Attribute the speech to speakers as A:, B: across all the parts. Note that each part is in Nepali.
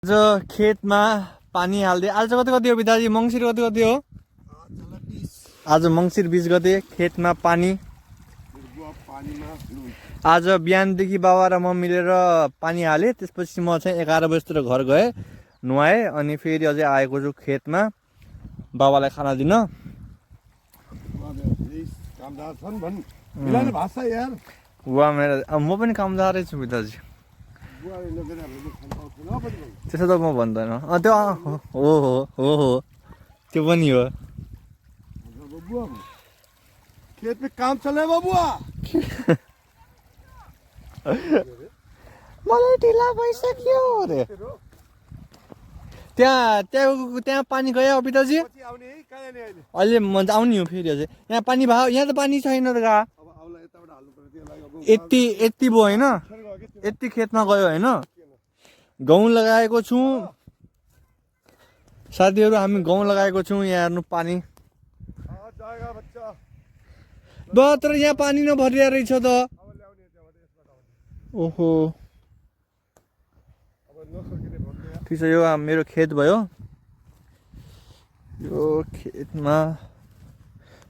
A: आज खेतमा पानी हाल्दै आज कति हो पिताजी मङ्सिर कति हो आज मङ्सिर 20 गते खेतमा पानी आज बिहानदेखि बाबा र म मिलेर पानी हाले त्यसपछि म चाहिँ 11 बजेतिर घर गए नुहाए अनि फेरि अझै आएको छु खेतमा बाबालाई खाना दिन म पनि कामदारै छु पिताजी त्यसो त म भन्दैन त्यो हो त्यो पनि हो
B: खेत में काम चल रहा है बाबुआ
A: मलाई ढिला भइसक्यो रे त्यहाँ पानी गयो पिताजी अहिले म आउने हो फेरि अझै यहाँ पानी भयो यहाँ त पानी छैन त यति भयो होइन यति खेतमा गयो होइन गहुँ लगाएको छु साथीहरू हामी गहुँ लगाएको छौँ यहाँ हेर्नु पानी तर यहाँ पानी नभरिया रहेछ त ओहो ठिक छ यो मेरो खेत भयो यो खेतमा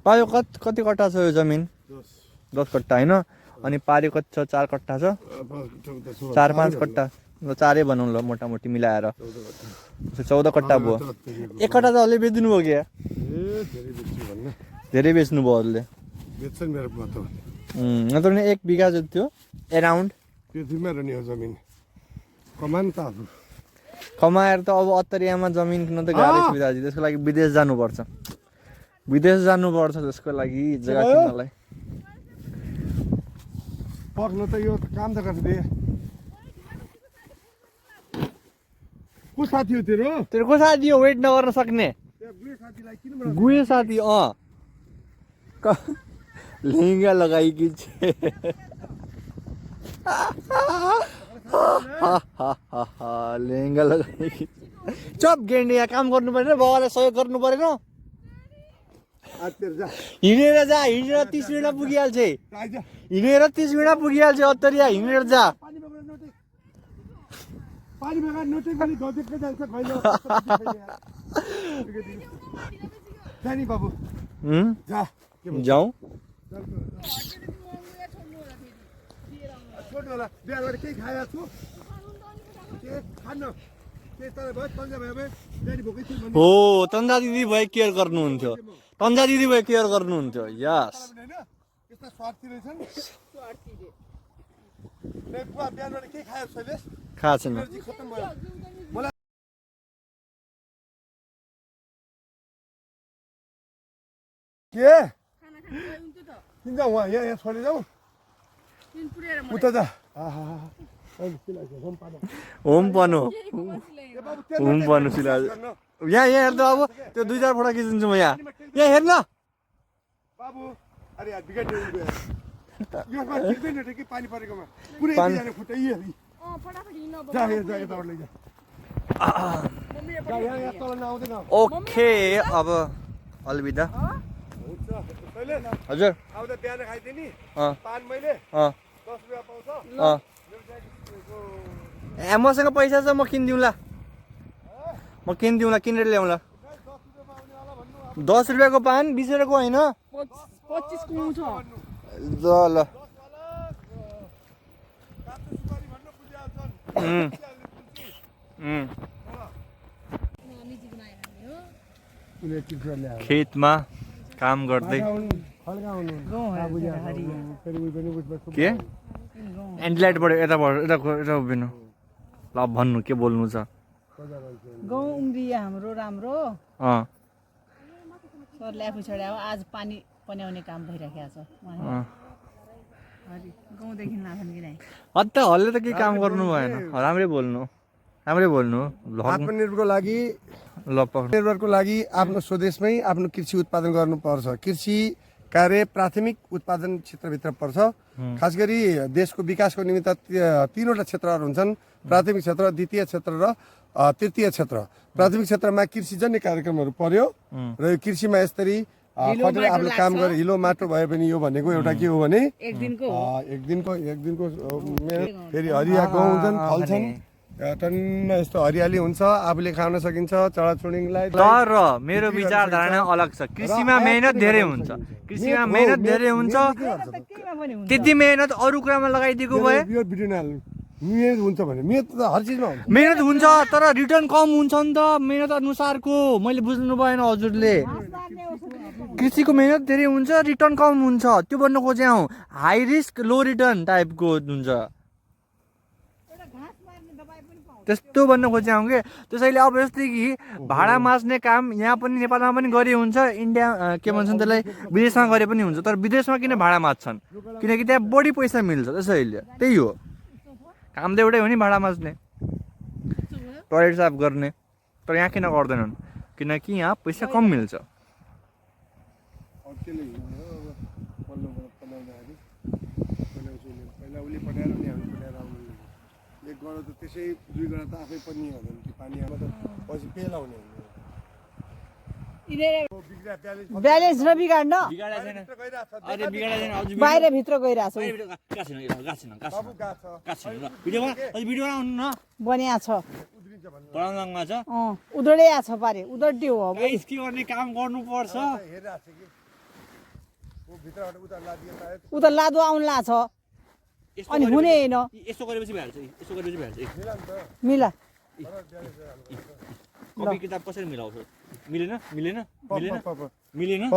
A: पायो कति कट्टा छ यो जमिन 10 कट्टा होइन अनि पारी कति छ 4 कट्टा छ 4-5 कट्टा 4 भनौँ ल मोटामोटी मिलाएर 14 कट्टा भयो 1 कट्टा त अलि बेच्दिनु भयो क्या धेरै बेच्नु भयो अरूले नत्र नि 1 बिघा जति थियो एराउन्ड
B: पृथ्वीमा रहने हो जमिन कमान त अब
A: कमाएर त अब अत्तरियामा जमिन किन्न त गाह्रो छ पिताजी त्यसको लागि विदेश जानुपर्छ त्यसको लागि जग्गा किन्नलाई
B: पर्नु त यो काम त गर्छ दे को साथी हो तेरो
A: को साथी हो वेट नगर्न सक्ने गुए साथी लेहंगा लगाएकी छे लेहंगा लगाएकी चप गेन्डी यहाँ काम गर्नु परेन बाबालाई सहयोग गर्नु परेन हिँडेर 30 मिनट पुगिहाल्छ हिँडेर 30 मिनट पुगिहाल्छ अत्तरिया हिँडेर जा जाऊ हो तन्जा दिदी भयो केयर गर्नुहुन्थ्यो यस खाएको छैन
B: के किन जाऊ यहाँ छोडेर जाऊ उता जा
A: होम पानो सिला यहाँ हेर्दा अब त्यो 2-4 फोटो खिचिदिन्छु म यहाँ हेर्न
B: बाबु अरे यार बिगाड्नु गयो यो मा खिच्दैन कि पानी परेकोमा पुरै दिने खुट्टा यही फटाफट हिँड्न जा यताबाट लैजा यहाँ तल नआउँदैन
A: ओके अब अलविदा हजुर
B: अब त बिहान खाइदिनी पान मैले 10 रुपैयाँ पाउँछ
A: मसँग पैसा छ म किनिदिउँला किनेर ल्याउँला 10 रुपियाँको पान 20 रुपियाँको होइन
C: 25 को छ
A: ल खेतमा काम गर्दै के एन्टिलाइटबाट यता उभिनु ल भन्नु के बोल्नु छ
C: गाउँ उम्रिए हाम्रो राम्रो सरले आफू छोड्यो आज पानी पन्याउने काम भइराखेको छ गाउँदेखि नाथन कि नै
A: हल्ले त के काम गर्नु भएन राम्रै बोल्नु
B: आत्मनिर्भरको लागि आफ्नो स्वदेशमै आफ्नो कृषि उत्पादन गर्नुपर्छ कृषि कार्य प्राथमिक उत्पादन क्षेत्रभित्र पर्छ खास गरी देशको विकासको निमित्त 3वटा क्षेत्रहरू हुन्छन् प्राथमिक क्षेत्र द्वितीय क्षेत्र र तृतीय क्षेत्र प्राथमिक क्षेत्रमा कृषिजन्य कार्यक्रमहरू पर्यो र यो कृषिमा यसरी आफ्नो काम गरे हिलो माटो भए पनि यो भनेको एउटा के हो भने एक दिनको फेरि हरिया गहुँ हुन्छन् फल्छन् टन्न यस्तो हरियाली हुन्छ, आफूले खान सकिन्छ, चराचुरुङ्गीलाई।
A: तर मेरो विचारधारा अलग छ। कृषिमा मेहनत धेरै हुन्छ, कृषिमा मेहनत धेरै हुन्छ।
C: केहीमा पनि हुन्छ।
A: त्यति मेहनत अरू कुरामा लगाइदिएको भए
B: यो भिडियो नहाल्नु। मेहनत हुन्छ भने मेहनत त हर चिजमा हुन्छ।
A: मेहनत हुन्छ तर रिटर्न कम हुन्छ नि त मेहनत अनुसारको। मैले बुझ्नु भएन हजुरले। कृषिको मेहनत धेरै हुन्छ, रिटर्न कम हुन्छ, त्यो भन्न खोजे हौ। हाई रिस्क लो रिटर्न टाइपको हुन्छ, त्यस्तो भन्न खोजे हौ के। त्यसैले अब जस्तै कि भाडा माझ्ने काम यहाँ पनि नेपालमा पनि गरे हुन्छ, इन्डिया के भन्छन् त्यसलाई, विदेशमा गरे पनि हुन्छ। तर विदेशमा किन भाडा माझ्छन्? किनकि त्यहाँ बढी पैसा मिल्छ। त्यसैले त्यही हो, काम त एउटै हो नि, भाडा माझ्ने, टोयलेट साफ गर्ने। तर यहाँ किन गर्दैनन्? किनकि यहाँ पैसा कम मिल्छ।
B: एक गरा त त्यसै, दुई गरा त आफै पनि हो भने कि पानी आमा त पछि पेलाउने हो।
C: ब्यालेन्स नबिगाड्न बाहिर भित्र गइरहेछ बनिया छ, उधडिया छ पारे, उधड्डी हो। अब
A: के गर्ने काम गर्नुपर्छ।
C: उता लादो आउन्ला छ अनि हुने होइन।
A: यसो गरेपछि भइहाल्छ, यसो गरेपछि भइहाल्छ।
C: मिला
A: कपी किताब कसरी मिलाउँछ? मिलेन मिलेन मिलेन मिलेन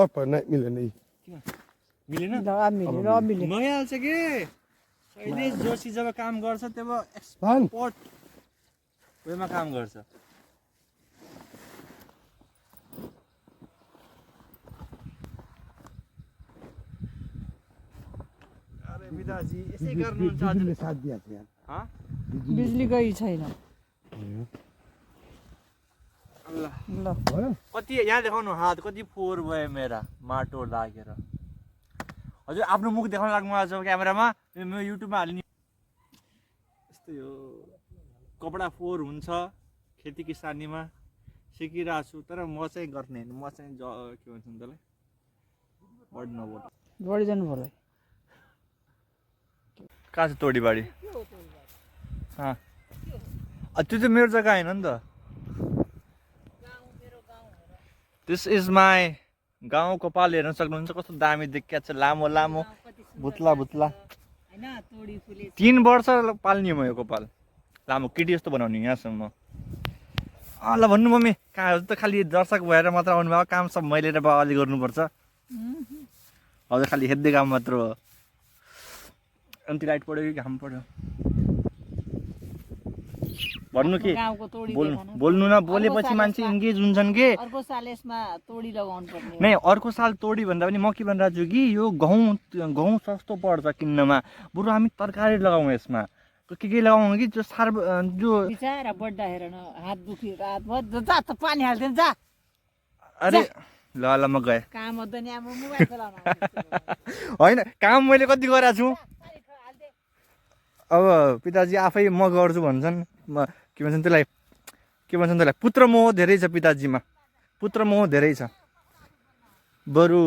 B: मिलेन
A: मिलेन
C: मिले
A: भइहाल्छ के। शैलेश जोशी जब काम गर्छ तब एक्सपर्ट वेमा काम गर्छ। अरे पिताजी यसै गर्नुहुन्छ हजुरले
B: साथ दिएको छ
A: यार।
C: बिजुली गई छैन। ल
A: कति यहाँ देखाउनु हात कति फोहोर भयो मेरा माटो लागेर। हजुर आफ्नो मुख देखाउन लाग्नु भएको छ क्यामेरामा, म युट्युबमा हालिदिनु। यस्तै हो, कपडा फोहोर हुन्छ खेती किसानीमा, सिकिरहेको छु। तर म चाहिँ गर्ने होइन, म चाहिँ के भन्छ त्यसलाई, बढी नबढ
C: बढी जानु पर्यो।
A: कहाँ छ तोडीबाडी? त्यो त मेरो जग्गा होइन नि त। दिस इज माई गाउँ। कपाल हेर्न सक्नुहुन्छ कस्तो दामी देखिया छ, लामो लामो भुत्ला भुत्ला। 3 वर्ष पाल्ने हो म यो कपाल, लामो केटी जस्तो बनाउने यहाँसम्म। ल भन्नु मम्मी, कहाँ त खालि दर्शक भएर मात्र आउनुभएको, काम सब मैले र बाबाले गर्नुपर्छ। हजुर खालि हेर्दै काम मात्र हो। अन्ति लाइट पढ्यो कि घाम पढ्यो? भन्नु के, बोल्नु न, बोलेपछि मान्छे इन्गेज हुन्छन् के।
C: अर्को साल यसमा तोडी लगाउनु पर्ने।
A: नै अर्को साल तोडी भन्दा पनि म के भनिरहेको छु कि यो गहुँ सस्तो पर्छ किन्नमा, बरु हामी तरकारी लगाउँ यसमा। के लगाउँ कि जो सार जो
C: बिचारा बड्डा हेर न, हात दुखी रात भर जा त पानी हाल्दैन जा।
A: अरे ल ल म गएँ।
C: काम हुँदैन अब मोबाइल चलाउन
A: होइन काम मैले कति गरेको छु। अब पिताजी आफै म गर्छु भन्छन्। के भन्छन् त्यसलाई पुत्र मोह धेरै छ पिताजीमा, पुत्र मोह धेरै छ। बरु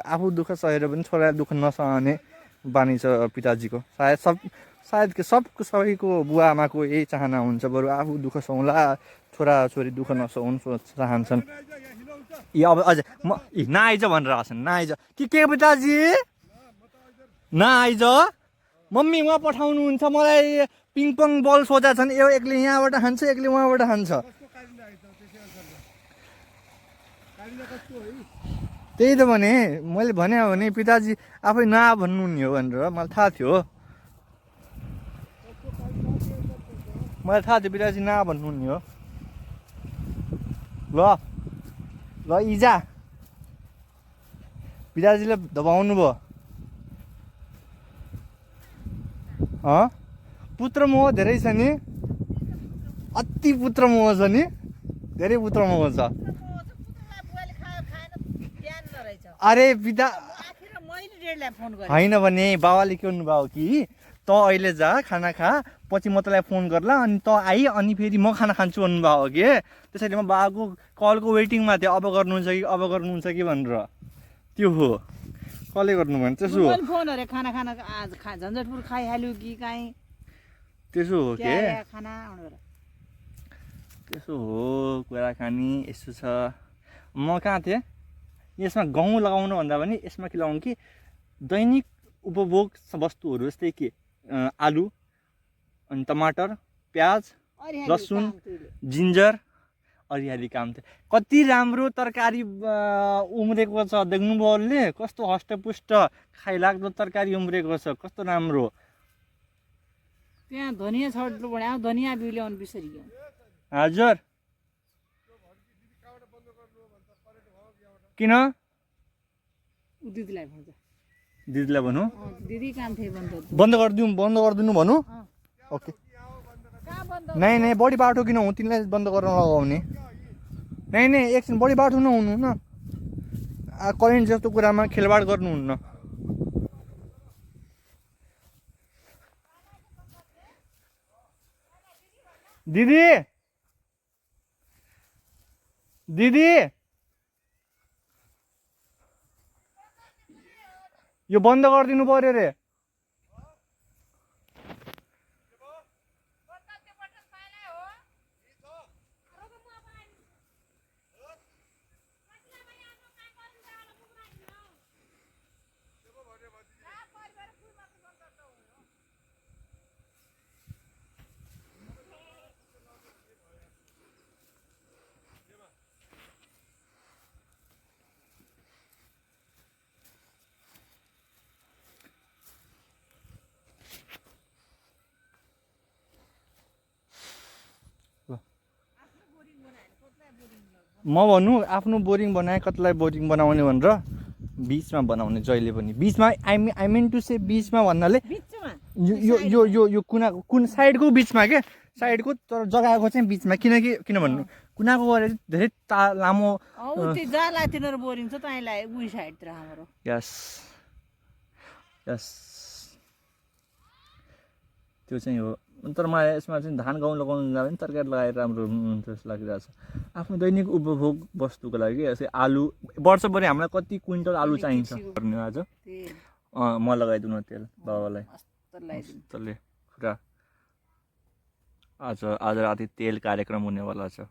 A: आफू दुःख सहेर पनि छोराले दुःख नसहने बानी छ पिताजीको। सायद सबैको बुवा आमाको यही चाहना हुन्छ, बरु आफू दुःख सहौँला, छोराछोरी दुःख नसहुन् चाहन्छन्। अब अझै नआइज भनेर आछन्, नआइज के पिताजी नआइज। मम्मी उहाँ पठाउनुहुन्छ मलाई, पिङपङ बल सोधा छन्, एकले यहाँबाट हान्छ एकले उहाँबाट हान्छ। त्यही त भने मैले भने हो भने पिताजी आफै नआ भन्नु नि हो भनेर मलाई थाहा थियो। मलाई थाहा थियो पिताजी नआ भन्नु नि हो। ल इजा पिताजीले दबाउनु भयो। पुत्र मोह धेरै छ नि, अति पुत्र मोह छ नि, धेरै पुत्र मोह छ। अरे पिता होइन भने बाबाले के भन्नुभयो कि त अहिले जा खाना खा, पछि म तँलाई फोन गर्ला, अनि त आई अनि फेरि म खाना खान्छु भन्नुभयो कि। त्यसैले म बाबाको कलको वेटिङमा थिएँ, अब गर्नुहुन्छ कि भनेर। त्यो हो कसले गर्नु भने त्यसो हो।
C: फोनहरु खाना झन्झटपुर खाइहाल्यो कि काहीँ
A: त्यसो हो के। त्यसो हो कुराकानी यसो छ। म कहाँ थिएँ, यसमा गहुँ लगाउनु भन्दा पनि यसमा के लगाउँ कि दैनिक उपभोग वस्तुहरू जस्तै के आलु अनि टमाटर प्याज लसुन जिन्जर अलिअलि काम थियो। कति राम्रो तरकारी उम्रेको छ देख्नुभयो अरूले, कस्तो हष्टपुष्ट खाइलाग्दो तरकारी उम्रेको छ, कस्तो राम्रो।
C: त्यहाँ धनिया छड्नु पर्यो, धनिया बिउ ल्याउनु बिर्सरियो।
A: हजुर किन
C: दिदीलाई भन्छ,
A: दिदीलाई भनौँ
C: दिदी काम थियो
A: बन्द गरिदिनु भनौँ। ओके नहीं नहीं बढी बाटो किन हुँ तिमीलाई बन्द गर्न लगाउने। नहीं नहीं एकछिन बढी बाटो नहुनु न, करेन्ट जस्तो कुरामा खेलबाड गर्नुहुन्न। दिदी दिदी यो बन्द गरिदिनु पर्यो रे। म भन्नु आफ्नो बोरिङ बनाए कतिलाई बोरिङ बनाउने भनेर बिचमा बनाउने जहिले पनि बिचमा आई मिन टु से बिचमा भन्नाले यो यो यो कुन साइडको बिचमा के साइडको तर जग्गाको चाहिँ बिचमा किन भन्नु कुनाको गरे धेरै लामो
C: बोरिङ छ तँलाई उही साइडतिर हाम्रो।
A: यस यस त्यो चाहिँ हो। तर मलाई यसमा चाहिँ धान गहुँ लगाउनु जाँदा पनि तरकारी लगाएर राम्रो हुन्छ जस्तो लागिरहेको छ। आफ्नो दैनिक उपभोग वस्तुको लागि यसै आलु वर्षभरि हामीलाई कति क्विन्टल आलु चाहिन्छ भन्ने आज म लगाइदिनु तेल बाबालाई मस्तले पुरा। आज राति तेल कार्यक्रम हुनेवाला छ।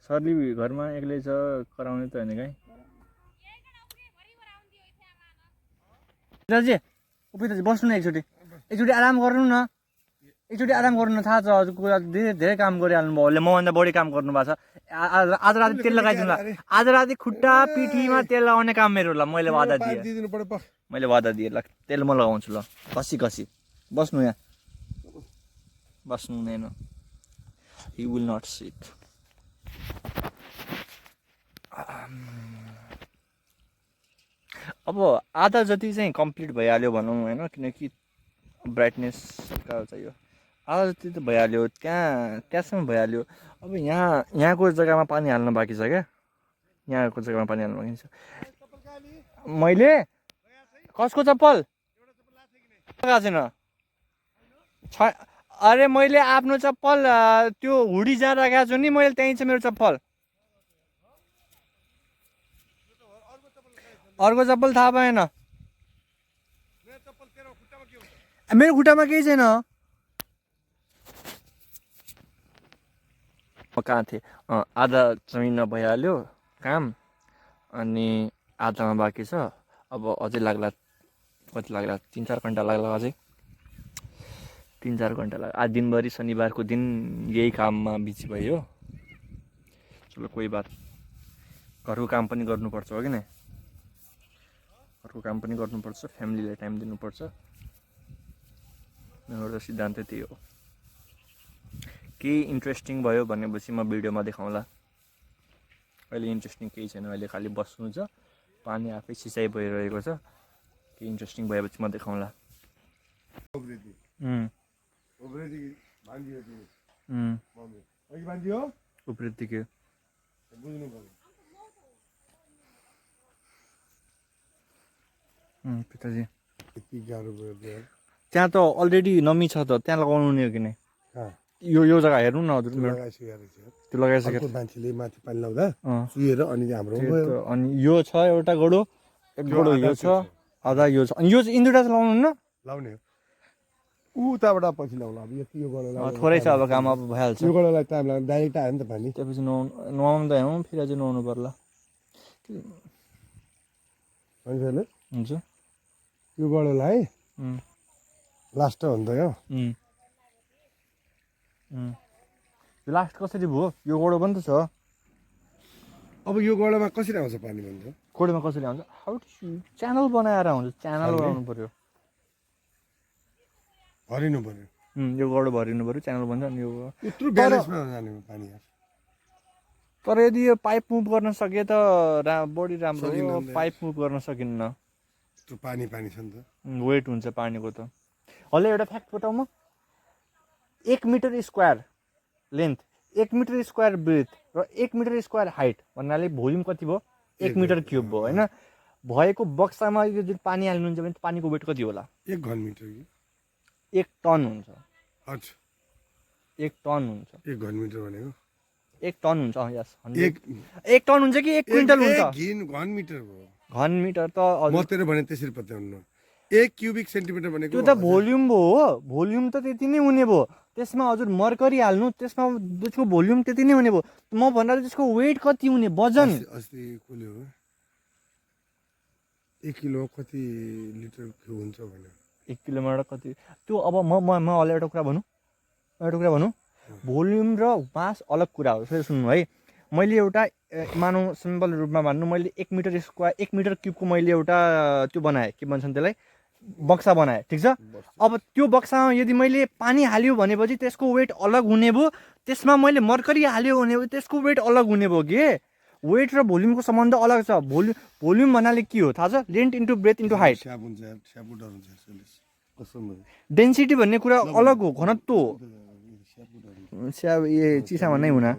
A: सरली घरमा एक्लै छ कराउने त होइन काहीँ। पिताजी ओ पिताजी बस्नु न एकचोटि आराम गर्नु न, एकचोटि आराम गर्नु न। थाहा छ हजुर कुरा धेरै काम गरिहाल्नु भयोहरूले, मभन्दा बढी काम गर्नुभएको छ। आज राति तेल लगाइदिनु ल, आज राति खुट्टा पिठीमा तेल लगाउने काम मेरो ल। मैले वादा दिएँ ल तेल म लगाउँछु ल घसी घसी। बस्नु यहाँ बस्नु हुँदैन, ही विल नट सिट। अब आधा जति चाहिँ कम्प्लिट भइहाल्यो भनौँ होइन, किनकि ब्राइटनेस कहाँ चाहियो आधा जति त भइहाल्यो, त्यहाँसम्म भइहाल्यो। अब यहाँको जग्गामा पानी हाल्न बाँकी छ क्या, यहाँको जग्गामा पानी हाल्नु बाँकी छ। मैले कसको चप्पल लगाएको छैन अरे मैले आफ्नो चप्पल त्यो हुडी जहाँ राखेको छु नि मैले त्यहीँ छ मेरो चप्पल। अर्को चप्पल थाहा भएन, मेरो खुट्टामा केही छैन। म कहाँ थिएँ, आधा जमिनमा भइहाल्यो काम अनि आधामा बाँकी छ। अब अझै लाग्ला, कति लाग्ला 3-4 घन्टा लाग्ला, अझै 3-4 घन्टा लाग्ला। आज दिनभरि शनिबारको दिन यही काममा बिजी भयो। चलो कोही बात, घरको काम पनि गर्नुपर्छ हो कि नै, घरको काम पनि गर्नुपर्छ, फ्यामिलीलाई टाइम दिनुपर्छ। मेरो सिद्धान्त त्यही हो। केही इन्ट्रेस्टिङ भयो भनेपछि म भिडियोमा देखाउँला। अहिले इन्ट्रेस्टिङ केही छैन, अहिले खालि बस्नु छ, पानी आफै सिँचाइ भइरहेको छ। केही इन्ट्रेस्टिङ भएपछि म देखाउँला। उप्रेती के पिताजी त्यहाँ त अलरेडी नमी छ त, त्यहाँ लगाउनु नि हो कि नै? यो जग्गा हेर्नु न हजुर, त्यो लगाइसकेको
B: मान्छेले माथि पानी लाउँदा चुहेर अनि हाम्रो
A: अनि यो छ एउटा गोडो, एक गोडो यो छ, आधा यो छ, अनि यो चाहिँ इन्दुरा लगाउनु न
B: लाउने हो। उताबाट पछि ल्याउला अब यति यो गडलाई
A: थोरै छ अब काम अब भइहाल्छ
B: यो गडलाई टाइम लाग्छ डाइरेक्ट आयो नि त पानी
A: त्यसपछि नुहाउनु त हेरौँ फेरि अझै नुहाउनु पर्ला
B: मान्छेहरूले
A: हुन्छ
B: यो गडलाई
A: उम्,
B: लास्ट हो नि त यो
A: उम्, उम्। यो लास्ट कसरी भयो यो गोडो पनि त छ
B: अब यो गडमा कसरी आउँछ पानी भन्छ
A: गोडोमा कसरी आउँछ हाउ च्यानल बनाएर आउँछ च्यानल बनाउनु पर्यो
B: भरिनु पर्यो
A: यो गोडो भरिनु पर्यो च्यानल बन्छ अनि यो
B: यत्रो ब्यालेन्समा जाने पानी यार
A: तर यदि यो पाइप मुभ गर्न सके त बढी राम्रो हो
B: सकिँदैन नि।
A: पाइप मुभ गर्न सकिन्न
B: यत्रो पानी पानी छ नि त
A: वेट हुन्छ पानीको त हल्लै एउटा फ्याक्ट बताउँ म 1 metre square length 1 metre square breadth र 1 मिटर स्क्वायर हाइट भन्नाले भोल्युम कति भयो 1 मिटर क्युब भयो होइन भएको बक्सामा यो जुन पानी हाल्नुहुन्छ भने पानीको वेट कति होला
B: 1 घन मिटर कि
A: 1 टन हुन्छ
B: अच्छा
A: 1 टन हुन्छ
B: 1 घन मिटर भनेको
A: 1 टन हुन्छ यस
B: 1
A: 1 टन हुन्छ कि 1 क्विन्टल हुन्छ
B: घन मिटर भयो
A: घन मिटर त
B: म तेरो भने त्यसरी पत्याउनु 1 क्युबिक सेन्टिमिटर भनेको
A: त्यो त भोल्युम भयो हो भोल्युम त त्यति नै हुने भयो त्यसमा हजुर मर्करी हाल्नु त्यसमा त्यसको भोल्युम त्यति नै हुने भयो म भन्दा त्यसको वेट कति हुने वजन
B: अस्ति कसले हो 1 किलो कति लिटर हुन्छ भने
A: 1 किलोमिटर कति त्यो अब म अहिले एउटा कुरा भनौँ भोल्युम र मास अलग कुरा हो फेरि सुन्नु है मैले एउटा मानौँ सिम्पल रूपमा भन्नु मैले 1 मिटर स्क्वायर 1 मिटर क्युबको मैले एउटा त्यो बनाएँ के भन्छन् त्यसलाई बक्सा बनाएँ ठिक छ अब त्यो बक्सामा यदि मैले पानी हाल्यो भनेपछि त्यसको वेट अलग हुने भयो त्यसमा मैले मर्करी हाल्यो भने त्यसको वेट अलग हुने भयो के वेट र भोल्युमको सम्बन्ध अलग छ भोल्युम भन्नाले के हो थाहा छ length into breadth into height density भन्ने कुरा अलग हो घनत्व हो स्याब ये चिसामा नै हुना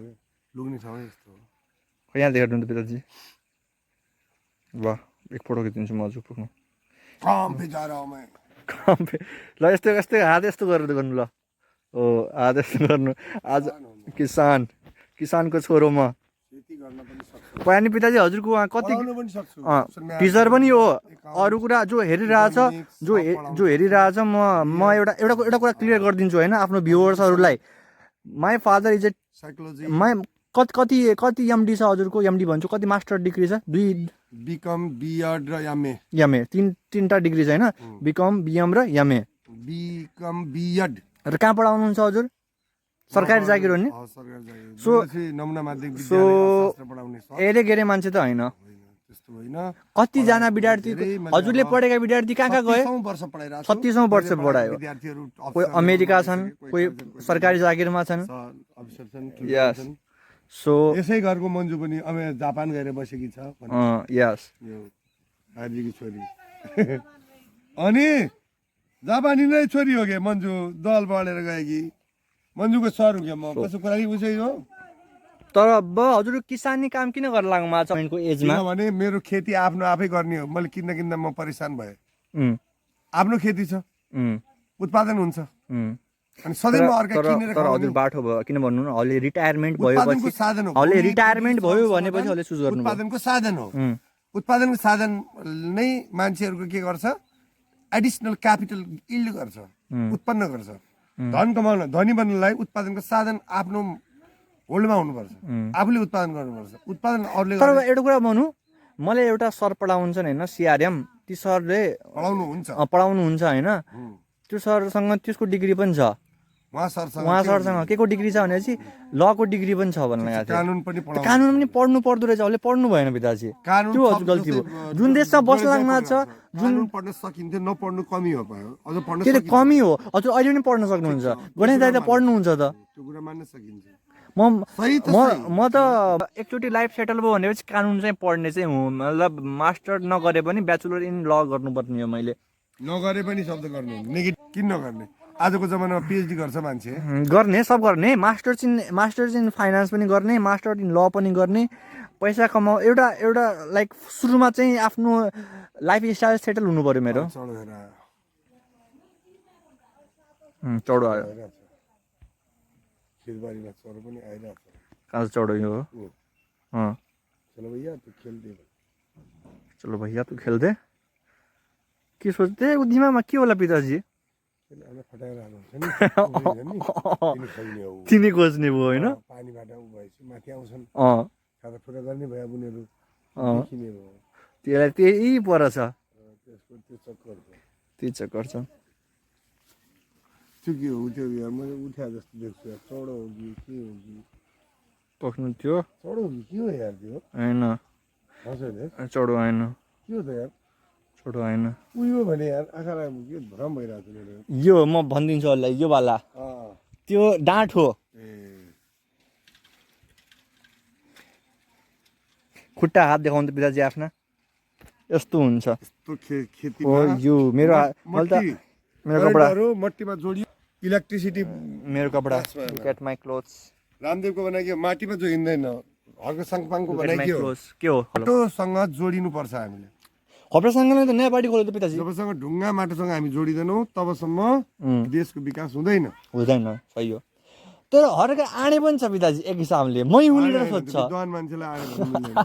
B: लुग्ने ठाउँ यस्तो हो
A: यहाँ देखाउनु त पिताजी वाह एक फोटो खिचिदिन्छु म हजुर पुग्नु
B: काम पे जा रहा हूं मैं
A: ल यस्तो यस्तै हात यस्तो गरेर गर्नु ल हो हात यस्तो गर्नु आज किसानको छोरो म
B: खेती गर्न पनि सक्छु
A: पानी पिताजी हजुरको उहाँ कति
B: पढाउन पनि सक्छु
A: टिचर पनि हो अरू कुरा जो हेरिरहेछ जो हेरिरहेछ म एउटा कुरा क्लियर गरिदिन्छु होइन आफ्नो भ्युवर्सहरूलाई my father is a
B: psychology
A: कति एमडी छ हजुरको एमडी भन्छु कति मास्टर डिग्री छ 2
B: बीकम बीएड र एमए
A: एमए तीनटा डिग्री छ होइन बिकम बिएम र एमए
B: बीकम बीएड
A: र कहाँ पढाउनुहुन्छ हजुर सरकारी जागिर हो नि
B: सरकारी जागिर
A: सो-
B: नमुना माध्यमिक
A: सो
B: विद्यालय शास्त्र पढाउने सर
A: एरे गेरे मान्छे त होइन
B: त्यस्तो होइन
A: कतिजना विद्यार्थी
B: धेरै मैले
A: हजुरले
B: अब
A: पढेका विद्यार्थी कहाँ कहाँ गए
B: 36औं वर्ष पढाइरहेको छु
A: 36औं वर्ष
B: मैले
A: पढायो
B: विद्यार्थीहरू
A: कोही
B: अफिसर
A: अमेरिका
B: बनिसके,
A: छन् कोही
B: कोही
A: सरकारी जागिरमा छन्
B: अफिसर छन्
A: यस
B: छन्।
A: सो
B: यसै घरको मन्जु पनि जापान गएर बसेकी छ
A: यस
B: यो आर्जीकी छोरी अनि जापानी नै छोरी हो के मन्जु दल बढेर गएकी मन्जुको सर हो क्या म कसो कुरा उसै हो
A: तर अब हजुर किसानी काम किन गर्न लाग्नु भएको छ को एजमा
B: किनभने मेरो खेती आफ्नो आफै गर्ने हो मैले किन्दा म परेशान भएँ
A: उम्,
B: आफ्नो खेती छ
A: उम्,
B: उत्पादन हुन्छ
A: उम्।
B: अनि सधैँ म अर्का
A: तर
B: किनेर
A: तर
B: खाउने
A: हजुर बाटो भयो किन भन्नु न अहिले रिटायरमेन्ट
B: उत्पादनको
A: भएपछि
B: साधन हो
A: अहिले
B: भूमि,
A: रिटायरमेन्ट
B: कृषि,
A: भयो
B: श्रम
A: भनेपछि अहिले चुज गर्नु
B: उत्पादनको साधन हो
A: उम्,
B: उत्पादनको साधन नै मान्छेहरूको के गर्छ एडिसनल क्यापिटल इल्ड गर्छ उत्पन्न गर्छ धन कमाउन धनी बन्नलाई उत्पादनको साधन आफ्नो होल्डमा हुनुपर्छ आफूले उत्पादन गर्नुपर्छ उत्पादन अरूले
A: तर एउटा कुरा भनौँ मलाई एउटा सर पढाउँछन् होइन सिआरएम ती सरले
B: पढाउनु हुन्छ
A: पढाउनुहुन्छ होइन त्यो सरसँग त्यसको डिग्री पनि छ
B: उहाँ सरसँग
A: उहाँ सरसँग के को डिग्री छ भनेपछि लको डिग्री पनि छ भन्नु लागेको थियो
B: कानुन पनि पढाउनु
A: कानुन पनि पढ्नु पर्दो रहेछ अहिले पढ्नु भएन पिताजी
B: कानुन
A: त्यो हजुर गल्ती भयो जुन देशमा बस्लाग्न छ
B: कानुन पढ्न सकिन्थ्यो नपढ्नु कमी हो भयो अझ पढ्न
A: त्यो त कमी हो हजुर अहिले पनि पढ्न सक्नुहुन्छ गणेश दाइ त पढ्नुहुन्छ त
B: त्यो कुरा मान्न सकिन्छ
A: म
B: सही त
A: म त एकचोटि लाइफ सेटल भयो भनेपछि कानुन चाहिँ पढ्ने चाहिँ हुँ मतलब मास्टर नगरे पनि ब्याचलर इन ल गर्नुपर्ने हो मैले
B: नगरे पनि शब्द गर्नु नेगेटिभ किन नगर्ने आजको जमानामा पिएचडी गर्छ मान्छे
A: गर्ने सब गर्ने मास्टर्स इन फाइनान्स पनि गर्ने मास्टर इन ल पनि गर्ने पैसा कमाउ एउटा लाइक सुरुमा चाहिँ आफ्नो लाइफ स्टाइल सेटल हुनु पर्यो मेरो
B: चढेर
A: चढो आयो
B: आइरहेछ खेतबारीमा चढो पनि आइरहेछ
A: कहाँ चढो यो हो
B: चलो भैया तू खेल दे
A: चलो भैया तू खेल दे के सोच्दै ऊ दिमागमा के होला पिताजी
B: अनि फटाएर हाल्नुहुन्छ नि उब्रिन्छ नि, तिनी खोज्ने हो
A: तिनी खोज्ने भयो होइन
B: पानीबाट उ भएपछि माथि आउँछन्
A: अँ
B: खाजा फुटा गर्ने भयो उनीहरू
A: अँ
B: देखिने भयो
A: त्यसलाई त्यही पर छ
B: त्यसको त्यो चक्कर छ
A: त्यही चक्कर छ
B: त्यो के हो त्यो यार मैले उठ्या जस्तो देख्छु यार चौडो हो कि के हो कि
A: पक्नु थियो
B: चौडो हो कि के हो यार त्यो
A: होइन
B: हजुर
A: चढो होइन
B: के हो त यार
A: छोटो होइन
B: उयो भने यार आँखालाई के भ्रम भइरहेको छ मेरो
A: यो म भनिदिन्छु होला यो वाला त्यो डाँठ हो
B: ए
A: खुट्टा हात देखाउनु त पिताजी आफ्ना यस्तो हुन्छ
B: यस्तो खेतीमा
A: ओ यो मेरो मैले त मेरो कपडा
B: मट्टीमा जोडियो इलेक्ट्रिसिटी
A: मेरो कपडा लुक एट माई क्लोथ्स
B: रामदेवको बनाइयो माटीमा जोडिँदैन हर्क साङपाङको बनाइयो
A: के हो
B: माटोसँग जोडिनु पर्छ हामीले
A: खपरासँगले त नयाँ पार्टी खोल्यो त पिताजी
B: जबसम्म ढुङ्गा माटोसँग हामी जोडिँदैनौँ तबसम्म देशको विकास हुँदैन
A: हुँदैन सही हो तर हरेक आँडे पनि छ पिताजी एक हिसाबले मै हुने सोध्छ
B: विद्वान मान्छेलाई आएर भन्नु मिल्दैन।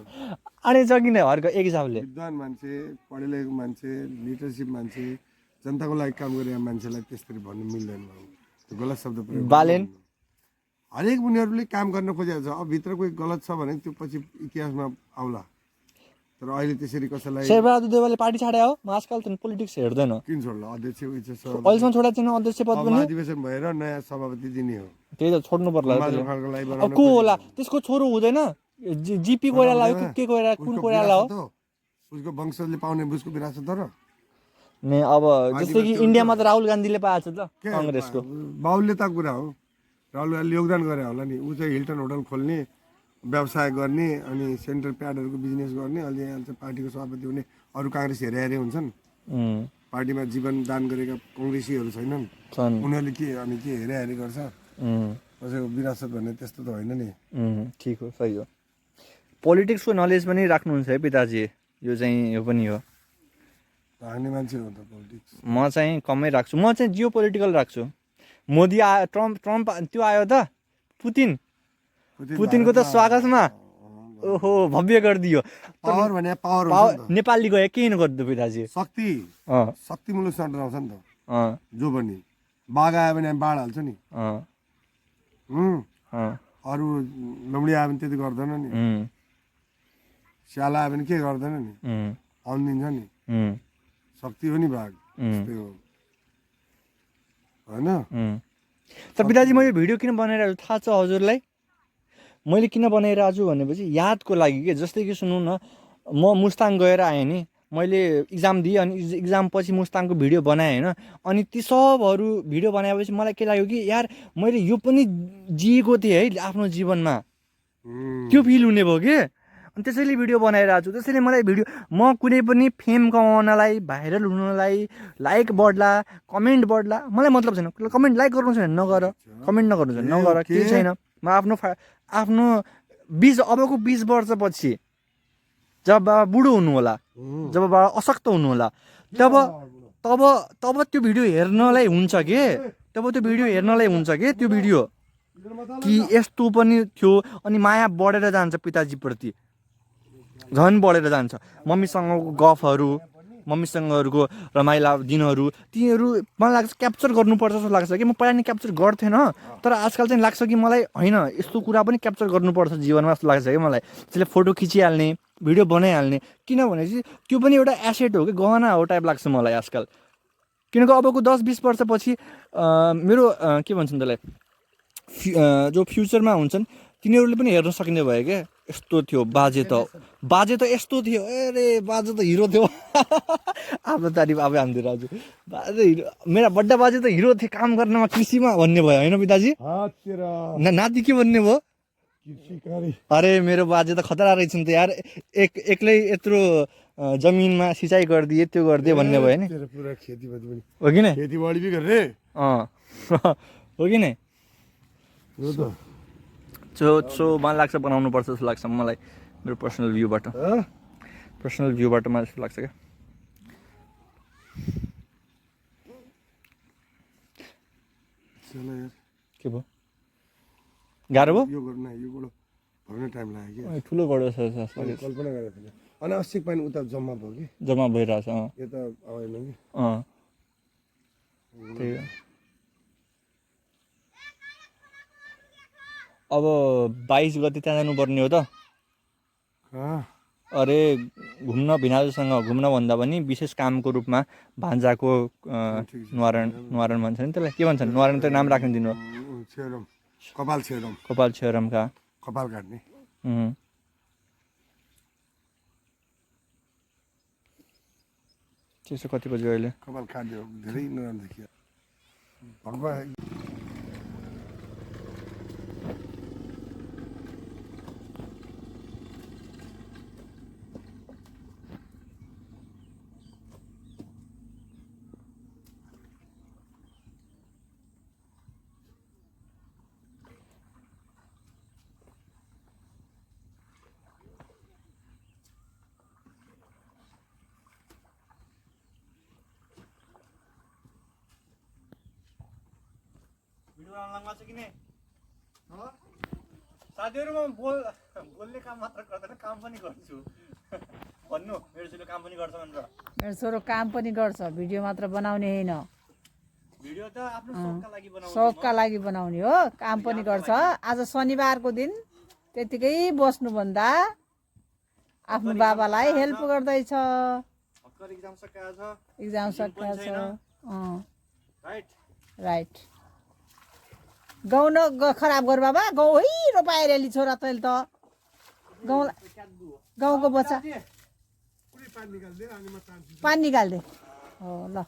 A: आँडे छ किन हरेक एक हिसाबले
B: विद्वान मान्छे पढे लेखेको मान्छे लिडरसिप मान्छे जनताको लागि काम गरेका मान्छेलाई त्यसरी भन्नु मिल्दैन त्यो गलत शब्द प्रयोग
A: बालेन
B: हरेक उनीहरूले काम गर्न खोजेको छ अब भित्र कोही गलत छ भने त्यो पछि इतिहासमा आउला तर अहिले त्यसरी कसैलाई
A: शेरबहादुर देवालले पार्टी छाड्या हो म आजकल त पोलिटिक्स हेर्दैन
B: किन छोड्ला अध्यक्ष
A: अहिलेसम्म छोडेको छैन अध्यक्ष पद पनि
B: अधिवेशन भएर नयाँ सभापति दिने हो
A: त्यही त छोड्नु पर्ला
B: बहादुर खालको लागि
A: अब
B: बनाउनु
A: को होला त्यसको छोरो हुँदैन जिपी कोइराला हो के कोइराला कुन कोइराला हो
B: उसको वंशजले पाउने उसको विरासत हो र
A: ने अब जस्तै कि इन्डियामा त राहुल गान्धीले पाएको छ त काङ्ग्रेसको
B: बाहुल्यता कुरा हो राहुल गान्धीले योगदान गरे होला नि ऊ चाहिँ हिल्टन होटल खोल्ने व्यवसाय गर्ने अनि सेन्ट्रल प्याडहरूको बिजनेस गर्ने अहिले यहाँ चाहिँ पार्टीको सभापति हुने अरू काङ्ग्रेस हेरे हुन्छन् पार्टीमा जीवन दान गरेका कङ्ग्रेसीहरू छैनन् उनीहरूले के अनि के हेरे गर्छ कसैको विरासत भन्ने त्यस्तो त होइन नि
A: ठिक हो सही हो पोलिटिक्सको नलेज पनि राख्नुहुन्छ है पिताजी यो चाहिँ यो पनि हो
B: राख्ने मान्छे हो त पोलिटिक्स
A: म चाहिँ कमै राख्छु म चाहिँ जियो पोलिटिकल राख्छु मोदी आयो ट्रम्प त्यो आयो त पुतिनको त स्वागतमा ओहो भव्य गरिदियो
B: पावर भने पावर
A: नेपाली गयो केही नगरिदियो पिताजी
B: शक्ति मुलुकसँग डराउँछ नि त जो पनि बाघ आयो भने हामी बाढ हाल्छ नि अरू लौडी आयो भने त्यति गर्दैन नि स्याल आयो भने के गर्दैन नि आउनु दिन्छ नि शक्ति हो नि बाघ त्यस्तै हो होइन
A: त पिताजी म यो भिडियो किन बनाइरहेको छु थाहा छ हजुरलाई मैले किन बनाइरहेको छु भनेपछि यादको लागि के जस्तै कि सुन्नु न म मुस्ताङ गएर आएँ नि मैले इक्जाम दिएँ अनि इक्जाम पछि मुस्ताङको भिडियो बनाएँ होइन अनि ती सबहरू भिडियो बनाएपछि मलाई के लाग्यो कि यार मैले यो पनि जिएको थिएँ है आफ्नो जीवनमा त्यो फिल हुने भयो कि अनि त्यसैले भिडियो बनाइरहेको छु त्यसैले मलाई भिडियो म कुनै पनि फेम कमाउनलाई भाइरल हुनलाई लाइक बढ्ला कमेन्ट बढ्ला मलाई मतलब छैन कमेन्ट लाइक गर्नु छैन नगर कमेन्ट नगर्नु छैन नगर केही छैन म आफ्नो 20 वर्षपछि जब बाबा बुढो हुनु होला जब बाबा अशक्त हुनु होला तब त्यो भिडियो हेर्नलाई हुन्छ के त्यो भिडियो कि यस्तो पनि थियो अनि माया बढेर जान्छ पिताजीप्रति झन् बढेर जान्छ मम्मीसँगको गफहरू मम्मीसँगहरूको रमाइला दिनहरू तीहरू मलाई लाग्छ क्याप्चर गर्नुपर्छ जस्तो लाग्छ कि म पहिला नि क्याप्चर गर्थेन तर आजकल चाहिँ लाग्छ कि मलाई होइन यस्तो कुरा पनि क्याप्चर गर्नुपर्छ जीवनमा जस्तो लाग्छ कि मलाई त्यसले फोटो खिचिहाल्ने भिडियो बनाइहाल्ने किनभने चाहिँ त्यो पनि एउटा एसेट हो कि गहना हो टाइप लाग्छ मलाई आजकल किनकि अबको 10-20 वर्षपछि मेरो के भन्छन् त्यसलाई जो फ्युचरमा हुन्छन् तिनीहरूले पनि हेर्न सकिने भयो क्या यस्तो थियो बाजे त यस्तो थियो अरे बाजे त हिरो थियो आफ्नो तारिफ आफै हान्थ्यो राजु बाजे हिरो मेरा बड्डा बाजे त हिरो थियो काम गर्नमा कृषिमा भन्ने भयो होइन पिताजी नाति के भन्ने भयो अरे मेरो बाजे त खतरा रहेछ नि त यार एक्लै यत्रो जमिनमा सिँचाइ गरिदिए त्यो गरिदिए भन्ने भयो नि हो कि नै हो कि नै सो मलाई लाग्छ बनाउनु पर्छ जस्तो लाग्छ मलाई मेरो पर्सनल भ्यूबाट मलाई जस्तो लाग्छ क्या के भयो गाह्रो भयो ठुलो गडो छ
B: कल्पना गरेको थिएन अनावश्यक पानी उता जम्मा भयो कि
A: जम्मा भइरहेछ
B: यो त आएन कि
A: त्यही हो। अब 22 गते त्यहाँ जानुपर्ने हो त। अरे घुम्न भिनाजुसँग घुम्न भन्दा पनि विशेष कामको रूपमा भान्जाको न्वारण भन्छ नि त्यसलाई, के भन्छन् न्वारण त नाम राख्न दिनु
B: छेरम कपाल छेरम
A: कपाल छेरमका
B: कपाल काट्ने
A: त्यसो कति बज्यो अहिले?
B: कपाल काट्यो धेरै नराम्रो देखियो भगवान।
A: साथीहरुमा बोल्ने काम मात्र गर्दैन, काम पनि गर्छु भन्नु। मेरो छोरीले काम पनि गर्छ भनेर।
C: मेरो छोरो काम पनि गर्छ, भिडियो मात्र बनाउने होइन,
A: भिडियो त आफ्नो शौकका लागि बनाउँछु।
C: शौकका लागि बनाउने हो, काम पनि गर्छ। आज शनिबारको दिन त्यतिकै बस्नुभन्दा आफ्नो बाबालाई हेल्प गर्दैछ।
A: भर्खर एक्जाम सकिएको छ।
C: एक्जाम सकिएको छ।
A: Right
C: right. गाउँ न खराब गर बाबा, गाउँ है रोपाएर ली छोरा तैँले त गाउँ गाउँको बच्चा पानी निकाल्दे हो ल।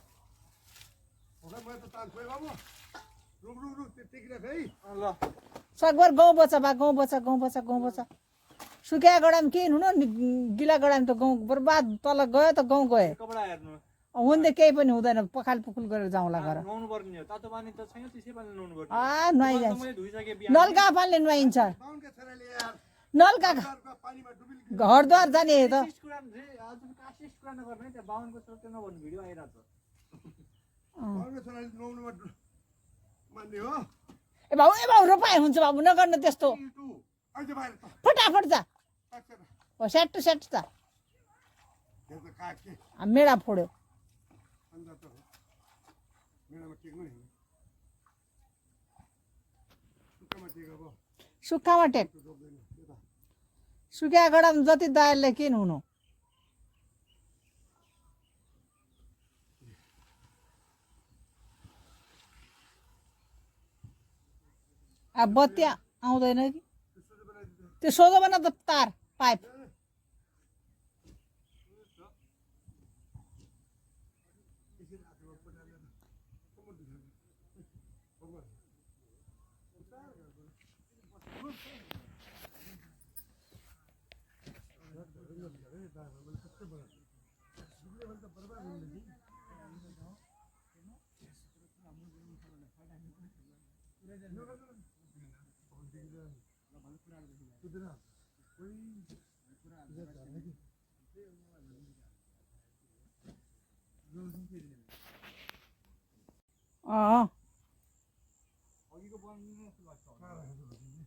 C: सकभर गाउँ बच्चा बा, गाउँ बच्चा गाउँ बच्चा गाउँ बच्चा। सुकिया गडामा केही हुनु, गिला गडामा त गाउँ बर्बाद, तल गयो त गाउँ गयो। हुँदै केही पनि हुँदैन, पखाल पुखुल गरेर जाउँला घर। नुहाइ जान्छ, नलका पानीले नुहाइन्छ, नलका घरद्वार जाने त। ए बाउ रोपाइ हुन्छ बाबु, नगर्नु त्यस्तो, फटाफट जा हो, स्याट स्याट जा। मेडा फोड्यो। सुक्खामा टेक, सुकिया गडामा जति दायलले किन हुनु। अब बत्ती आउँदैन कि त्यो सोझो बना त तार पाइप।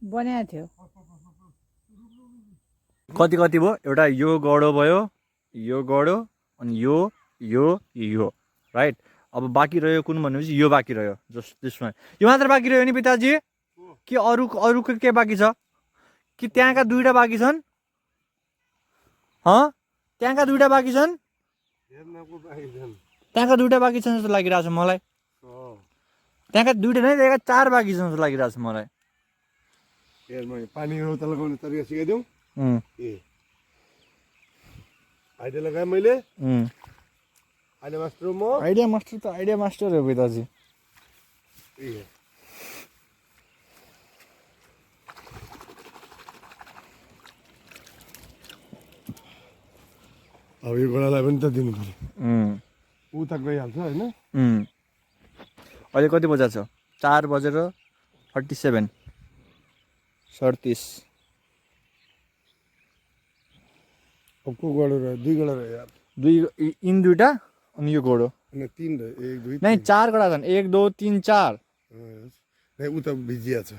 C: बनाएको थियो।
A: कति कति भयो? एउटा यो गडो भयो, यो गडो, अनि यो राइट। अब बाँकी रह्यो कुन भनेपछि यो बाँकी रह्यो। जस्ट त्यसमा यो मात्र बाँकी रह्यो नि पिताजी, कि अरू के बाँकी छ? कि त्यहाँका दुईटा बाँकी छन्? त्यहाँका दुईटा बाँकी छन्, त्यहाँका दुईटा बाँकी छन् जस्तो लागिरहेको छ मलाई। त्यहाँका दुईटा नै, त्यहाँका 4 बाँकी छन् जस्तो लागिरहेको छ मलाई।
B: पानी लगाउने तरिका सिकाइदिउँ। आइडिया लगाएँ मैले। आइडिया मास्टर म।
A: आइडिया मास्टर त आइडिया मास्टर हो पिताजी।
B: अब यो घोडालाई पनि त दिनु पर्यो, ऊ त गइहाल्छ होइन।
A: अहिले कति बजा छ? 4:47 37।
B: अब को गडो रह्यो? 2 गडा रह्यो यार।
A: यिन दुईटा अनि यो घोडो
B: अनि 3 रह्यो, 1 2
A: नहीं 4 गडा छन्, 1 2 3 4।
B: नहीं ऊ त भिजिया छ,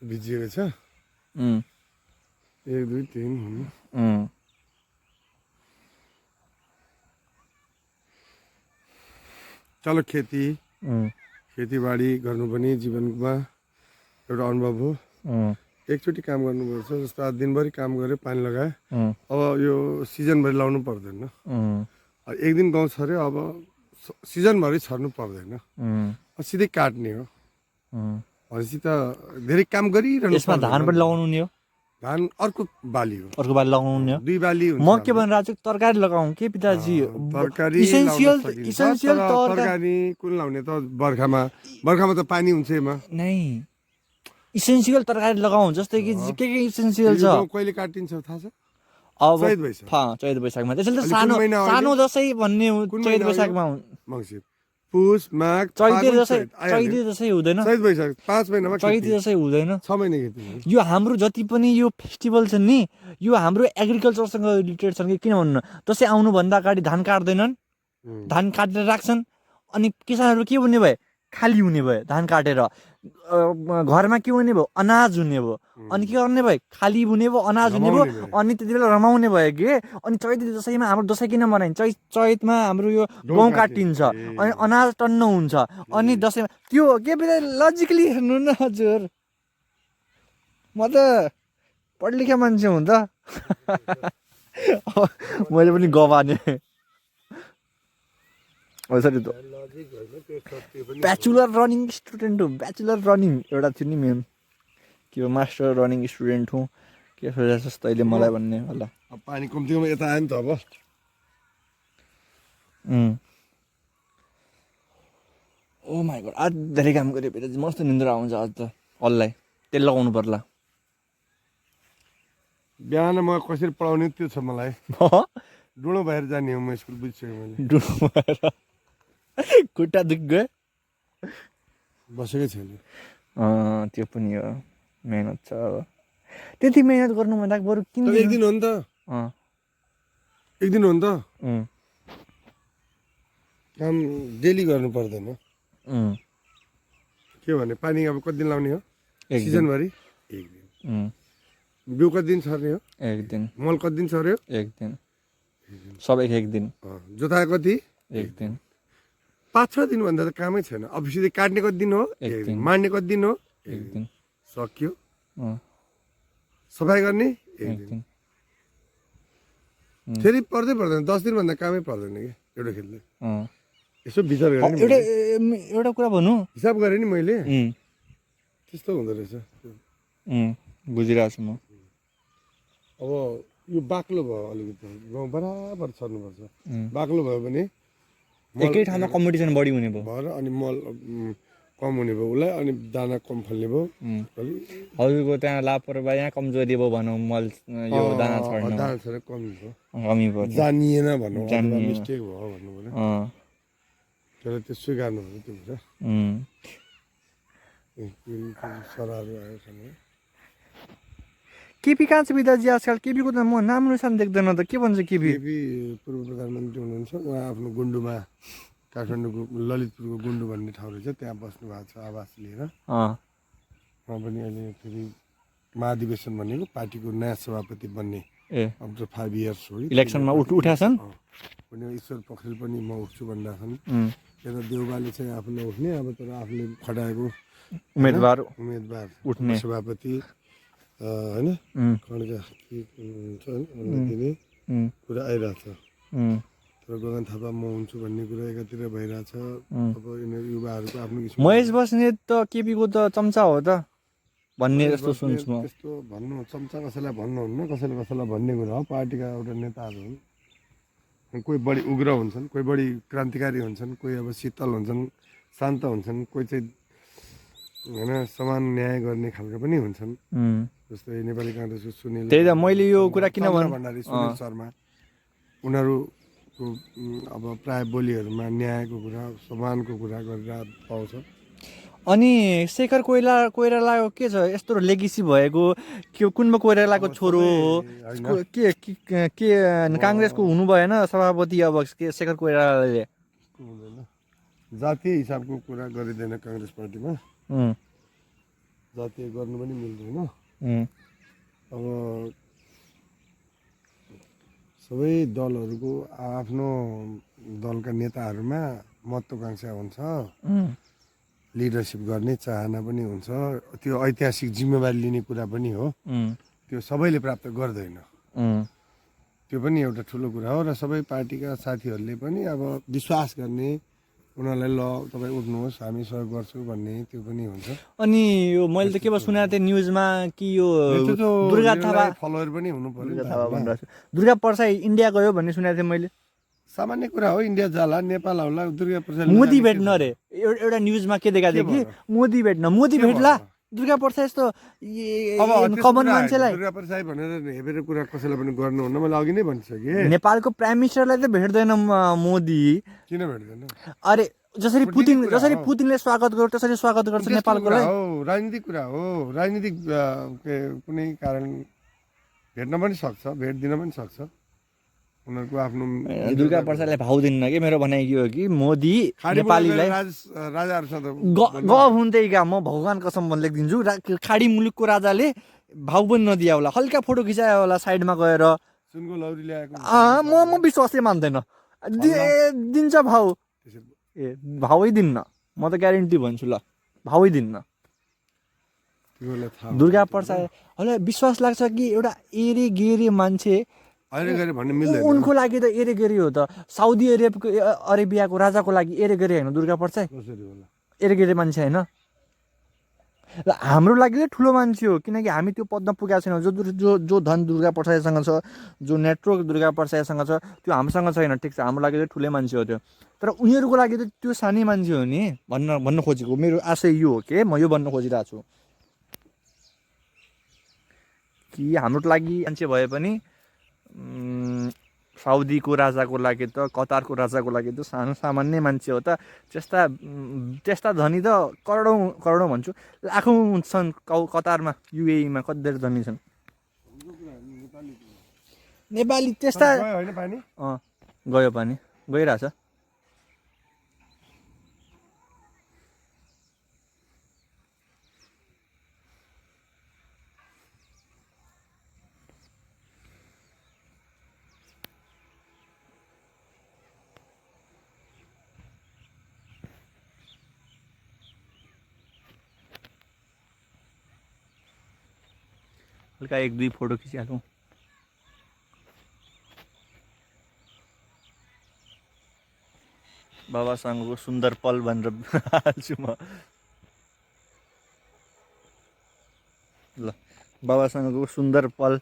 B: भिजिएको छ। 1 2 3 हुनु। चलो खेती
A: उम्,
B: खेतीबाडी गर्नु पनि जीवनमा एउटा अनुभव हो।
A: उम्,
B: एकचोटि काम गर्नुपर्छ। जस्तो आज दिनभरि काम गऱ्यो, पानी लगायो,
A: उम्,
B: अब यो सिजनभरि लाउनु पर्दैन।
A: उम्,
B: एक दिन गाउँ छर्यो, अब सिजनभरि छर्नु पर्दैन,
A: उम्,
B: सिधै काट्ने हो।
A: उम्।
B: भनेपछि त धेरै काम गरिरहनु
A: यसमा धान पनि लगाउनु नि हो,
B: धान अर्को बाली हो,
A: अर्को बाली लगाउनु नि हो।
B: 2 बाली हुन्छ।
A: म के भनेर आएको छु, तरकारी लगाउँ के पिताजी?
B: तरकारी
A: इसेन्सियल
B: लाउन सकिन्छ।
A: इसेन्सियल
B: तर तरकारी कुन लाउने त बर्खामा त पानी हुन्छ यसमा।
A: नै इसेन्सियल तरकारी लगाउँ, जस्तै कि के इसेन्सियल छ।
B: यो कहिले काटिन्छ थाहा छ?
A: अब
B: चैत वैशाख।
A: चैत वैशाखमा त्यसैले त
B: अहिले
A: सानो
B: कुन महिना हो
A: सानो
B: अहिले?
A: दसैँ भन्ने हो,
B: कुन
A: चैत
B: महिना हो यो?
A: वैशाखमा
B: मङ्सिर, पुस, माघ,
A: चैते
B: फागुन,
A: दसैँ
B: चैत आइहाल्यो।
A: चैते दसैँ हुँदैन,
B: चैत वैशाख 5 महिनामा
A: चैते
B: खेती।
A: दसैँ हुँदैन।
B: 6 महिना खेती हुन्छ।
A: यो हाम्रो जति पनि यो फेस्टिभल छ नि, यो हाम्रो एग्रिकल्चरसँग रिलेटेड छन् कि किन भन्नु, दसैँ आउनुभन्दा अगाडि धान काट्दैनन्, धान काटेर राख्छन्, अनि किसानहरू के हुने भए, खाली हुने भए, धान काटेर घरमा के हुने भयो, अनाज हुने भयो, अनि के गर्ने भए, खाली हुने भयो, अनाज हुने भयो,
B: रमाउने भयो।
A: अनि त्यति बेला रमाउने भयो कि। अनि चैत दसैँमा हाम्रो दसैँ किन मनाइन्छ, चैतमा हाम्रो यो गहुँ काटिन्छ, अनि अनाज टन्न हुन्छ, अनि दसैँमा त्यो के लजिकली हेर्नु न हजुर, म त पढ लेखा मान्छे हुँ त। मैले पनि गवाने सरी त ब्याचुलर रनिङ स्टुडेन्ट हो, ब्याचुलर रनिङ एउटा थियो नि मेन, के हो मास्टर रनिङ स्टुडेन्ट हुँ, के सोचेछस् तैँले मलाई भन्ने होला।
B: अब पानी कम्तीमा यता आयो नि त अब।
A: ओ माई गड, आज धेरै काम गरेँ पिताजी, मस्त निन्द्रा आउँछ आज त। हल्लाई तेल लगाउनु पर्ला।
B: बिहान म कसरी पढाउने त्यो छ मलाई। डुँडो भएर जाने हो म स्कुल, बुझिसकेँ मैले।
A: डुलो भएर खुट्टा दुख गयो।
B: बसेकै छैन।
A: त्यो पनि हो, मेहनत छ अब। त्यति मेहनत गर्नुभन्दा बरु किन
B: तर एक दिन हो नि त, एक दिन हो नि त, काम डेली गर्नु पर्दैन। के भने पानी अब कति दिन लाउने हो, सिजनभरि एक दिन। बिउ कति दिन छर्ने हो,
A: एक दिन।
B: मल कति दिन छर्यो,
A: एक दिन। सब एक दिन।
B: जोताए कति,
A: एक दिन।
B: 5-6 दिन भन्दा त कामै छैन। अब सिधै काट्ने कति दिन हो,
A: एक दिन।
B: माड्ने कति दिन हो,
A: एक दिन।
B: सक्यो। सफाइ गर्ने एक दिन। फेरि पर्दै पर्दैन, 10 दिन भन्दा कामै पर्दैन कि एउटा खेतले। यसो विचार गरेँ नि,
A: एउटा कुरा भनौँ,
B: हिसाब गरेँ नि मैले, त्यस्तो हुँदो रहेछ।
A: बुझिरहेको छु म।
B: अब यो बाक्लो भयो अलिकति, गाउँ बराबर छर्नुपर्छ। बाक्लो भयो भने
A: एकै ठाउँमा कम्पिटिसन बढी हुने भयो
B: भएर, अनि मल कम हुने भयो उसलाई, अनि दाना कम फल्ने भयो।
A: हजुरको त्यहाँ लापरवाही, यहाँ कमजोरी भयो भनौँ, मल यो दाना छर्न
B: दाना छर्न कमी भयो,
A: कमी भयो,
B: जानिएन भनौँ, अथवा मिस्टेक भयो भन्नु पर्यो। त्यसलाई त्यो स्वीकार्नु भयो त्यो कुरा। सराहरू आयो सँग
A: केपी कहाँ छ पिताजी आजकल? केपीको त म नाम निशान देख्दैन त, के भन्छ केपी?
B: केपी पूर्व प्रधानमन्त्री हुनुहुन्छ, उहाँ आफ्नो गुन्डुमा, काठमाडौँको ललितपुरको गुन्डु भन्ने ठाउँ रहेछ, त्यहाँ बस्नु भएको छ आवास लिएर। उहाँ पनि अहिले फेरि महाधिवेशन भनेको पार्टीको नयाँ सभापति बन्ने, अब त 5 इयर्स हो।
A: इलेक्सनमा उठाछन्
B: पनि ईश्वर पोखरेल पनि म उठ्छु भनेर छन्। यता देउबाले चाहिँ आफूले उठ्ने, अब तर आफूले खटाएको
A: उम्मेदवार
B: उठ्ने सभापति होइन, खड्का के हुन्छ दिने कुरा आइरहेछ। तर गगन थापा म हुन्छु भन्ने कुरा एकातिर भइरहेछ। अब यिनीहरू युवाहरूको आफ्नो
A: महेश बस्नेत त केपीको त चम्चा हो त भन्ने जस्तो सुन्छु म।
B: त्यस्तो भन्नु, चम्चा कसैलाई भन्नुहुन्न, कसैले कसैलाई भन्ने कुरा हो। पार्टीका एउटा नेताहरू हुन्, कोही बढी उग्र हुन्छन्, कोही बढी क्रान्तिकारी हुन्छन्, कोही अब शीतल हुन्छन्, शान्त हुन्छन्, कोही चाहिँ होइन समान न्याय गर्ने खालका पनि हुन्छन्। जस्तै नेपाली काङ्ग्रेसको सुनिल,
A: त्यही त मैले यो कुरा किन
B: भण्डारी, सुनिल शर्मा, उनीहरूको अब प्राय बोलीहरूमा न्यायको कुरा, समानको कुरा गरेर पाउँछ।
A: अनि शेखर कोइरालाको के छ यस्तो लेगेसी भएको? के कुनमा कोइरालाको छोरो हो, के काङ्ग्रेसको हुनु भएन सभापति? अब के शेखर कोइरालाले
B: जातीय हिसाबको कुरा गरिँदैन काङ्ग्रेस पार्टीमा, जातीय गर्नु पनि मिल्दैन। अब सबै दलहरूको आफ्नो दलका नेताहरूमा महत्त्वाकांक्षा हुन्छ, लिडरसिप गर्ने चाहना पनि हुन्छ, त्यो ऐतिहासिक जिम्मेवारी लिने कुरा पनि हो। त्यो सबैले प्राप्त गर्दैन, त्यो पनि एउटा ठुलो कुरा हो। र सबै पार्टीका साथीहरूले पनि अब विश्वास गर्ने, उनीहरूलाई ल तपाईँ उठ्नुहोस् हामी सहयोग गर्छौँ भन्ने त्यो पनि हुन्छ।
A: अनि यो मैले त के भयो सुनेको थिएँ न्युजमा कि यो दुर्गा थापा
B: फलोवर पनि हुनु पर्यो।
A: दुर्गा प्रसाद इन्डिया गयो भन्ने सुनेको थिएँ मैले।
B: सामान्य कुरा हो, इन्डिया जाला, नेपाल आउला, दुर्गा प्रसाद
A: मोदी भेट्न अरे एउटा न्युजमा के देखाएको थियो कि मोदी भेट्ला दुर्गा प्रसाद यस्तो कमन मान्छेलाई
B: दुर्गा प्रसाद भनेर हेरेर कुरा कसैलाई पनि गर्नुहुन्न। मैले अघि नै भनिसकेँ,
A: नेपालको प्राइम मिनिस्टरलाई त भेट्दैन मोदी।
B: किन भेट्दैन?
A: अरे जसरी पुतिनले स्वागत गर्छ त्यसरी स्वागत गर्छ नेपालकोलाई।
B: राजनीतिक कुरा हो, राजनीतिक कुनै कारण भेट्न पनि सक्छ, भेट दिन पनि सक्छ उनीहरूको आफ्नो।
A: दुर्गा प्रसादलाई भाउ दिन्न कि मेरो भनाइ के हो कि मोदी नेपालीलाई
B: राजाहरूसँग
A: हुन्थ्यो क्या, म भगवान कसम लेखिदिन्छु, खाडी मुलुकको राजाले भाउ पनि नदिया होला, हल्का फोटो खिचायो होला साइडमा गएर,
B: सुनको लौरी ल्याएको।
A: म विश्वासै मान्दैन, दिन्छ भाउ? ए भावै दिन्न, म त ग्यारेन्टी भन्छु ल, भावै दिन्न। दुर्गा प्रसाद होला विश्वास लाग्छ कि एउटा एरे गेरे मान्छे उनको लागि त एरे गेरी हो त। साउदी अरेबियाको राजाको लागि एरे गेरी होइन दुर्गा प्रसाद? एरे गेरे मान्छे होइन, हाम्रो लागि चाहिँ ठुलो मान्छे हो, किनकि हामी त्यो पदमा पुगेका छैनौँ। जो धन दुर्गा प्रसादसँग छ, जो नेटवर्क दुर्गा प्रसादसँग छ, त्यो हामीसँग छैन, ठिक छ, हाम्रो लागि चाहिँ ठुलै मान्छे हो त्यो। तर उनीहरूको लागि त त्यो सानै मान्छे हो नि भन्न खोजेको मेरो आशय यो हो कि म यो भन्न खोजिरहेको छु कि हाम्रो लागि मान्छे भए पनि साउदीको राजाको लागि त, कतारको राजाको लागि त सानो सामान्य मान्छे हो त। त्यस्ता धनी त करोडौँ भन्छु, लाखौँ छन् कतारमा, युएईमा कति धेरै धनी छन् नेपाली। त्यस्ता गयो पानी गइरहेछ। हल्का एक दुई फोटो खिचिहालौँ। बाबासँगको सुन्दर पल भनेर हाल्छु म ल। बाबासँगको सुन्दर पल,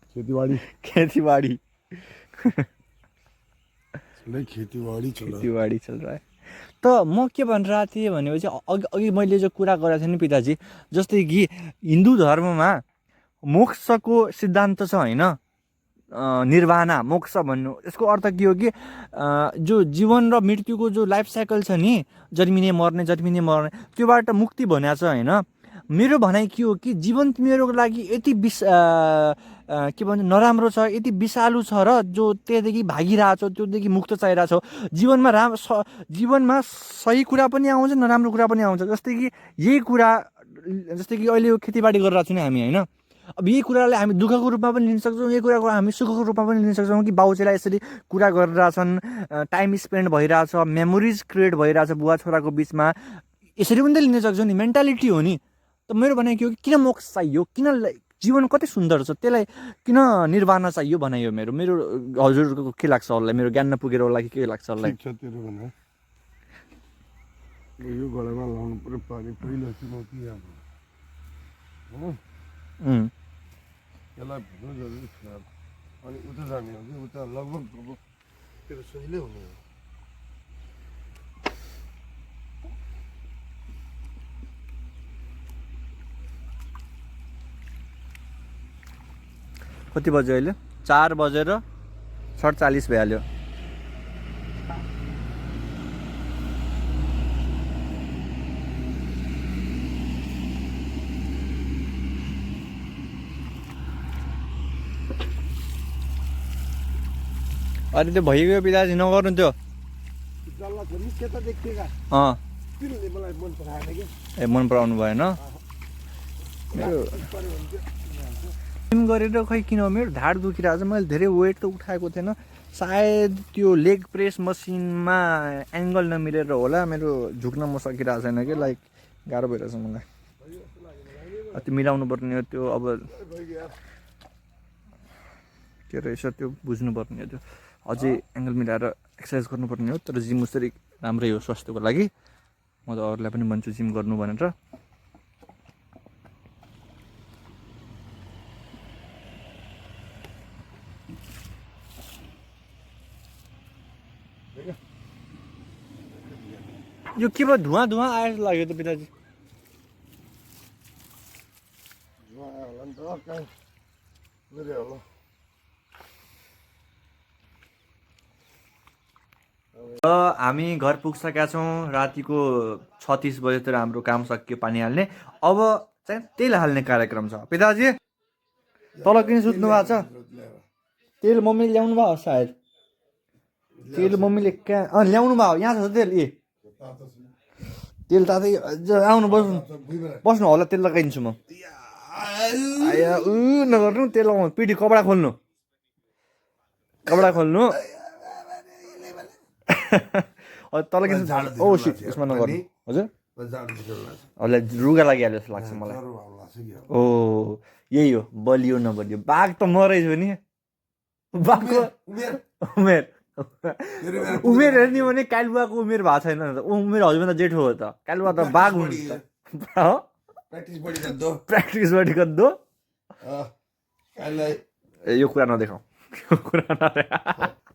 B: खेतीबाडी
A: चल रहा है। त म के भनिरहेको थिएँ भनेपछि अघि मैले जो कुरा गरेको थिएँ नि पिताजी, जस्तै कि हिन्दू धर्ममा मोक्षको सिद्धान्त छ होइन, निर्वाणा मोक्ष भन्नु, यसको अर्थ के हो कि जो जीवन र मृत्युको जो लाइफ साइकल छ नि, जन्मिने मर्ने त्योबाट मुक्ति भनेको छ होइन। मेरो भनाइ के हो कि जीवन तिमीहरूको लागि यति के भन्छ नराम्रो छ, यति विषालु छ र जो त्यहाँदेखि भागिरहेछौ, त्योदेखि मुक्त चाहिरहेछौ। जीवनमा सही कुरा पनि आउँछ, नराम्रो कुरा पनि आउँछ। जस्तै कि यही कुरा, जस्तै कि अहिले यो खेतीबाडी गरिरहेको छौँ नि हामी होइन, अब यही कुरालाई हामी दुःखको रूपमा पनि लिन सक्छौँ, यही कुराको हामी सुखको रूपमा पनि लिन सक्छौँ कि बाउचेलाई यसरी कुरा गरिरहेछन्, टाइम स्पेन्ड भइरहेछ, मेमोरिज क्रिएट भइरहेछ बुवा छोराको बिचमा, यसरी पनि त लिन सक्छौँ नि, मेन्टालिटी हो नि। त मेरो भनाइ के हो कि किन मोक्ष चाहियो, किन जीवन कति सुन्दर छ त्यसलाई किन निर्वाणा चाहियो भनाइयो मेरो। हजुरको के लाग्छ होला, मेरो ज्ञान नपुगेर होला कि के लाग्छ होला?
B: यो गलामा लाउनु पर्यो पानी पहिलो चुनौती अब हो, यसलाई भुट्नु जरुरी छ। अनि उता जाने हो कि उता लगभग त्यो सजिलै हुने हो।
A: कति बज्यो अहिले? 4:47 भइहाल्यो। अरे त्यो भइगयो पिताजी, नगर्नु त्यो। ए मन पराउनु भएन जिम गरेर खै किन मेरो ढाड दुखिरहेको छ। मैले धेरै वेट त उठाएको थिएन, सायद त्यो लेग प्रेस मसिनमा एङ्गल नमिलेर होला मेरो झुक्न म सकिरहेको छैन कि लाइक गाह्रो भइरहेछ मलाई त्यो मिलाउनु पर्ने हो त्यो अब के रहेछ त्यो बुझ्नुपर्ने हो त्यो अझै एङ्गल मिलाएर एक्सर्साइज गर्नुपर्ने हो तर जिम उसरी राम्रै हो स्वास्थ्यको लागि म त अरूलाई पनि भन्छु जिम गर्नु भनेर यो के भयो धुवा धुवा आएर लाग्यो त पिताजी हामी घर पुगिसकेका छौँ रातिको 36 बजेतिर हाम्रो काम सकियो पानी हाल्ने अब चाहिँ तेल हाल्ने कार्यक्रम छ पिताजी तल किन सुत्नु भएको छ तेल मम्मीले ल्याउनु भयो सायद तेल मम्मीले कहाँ ल्याउनु भयो यहाँ छ तेल ए तेल तातै आउनु बस्नु बस्नु होला तेल लगाइदिन्छु म आया नगर्नु तेल लगाउनु पिठी कपडा खोल्नु तल किन ओ सिट यसमा नगर्नु हजुर हजुर रुगा लागिहाल्यो जस्तो लाग्छ मलाई ओ यही हो बलियो नबलियो बाघ त मरेछ नि बाघको उमेर हेर्ने भने कालुवाको उमेर भएको छैन उमेर हजुरभन्दा जेठो हो त कालुवा त बाघ हुन्छ प्र्याक्टिस बढी गद्दो यो कुरा नदेखाऊ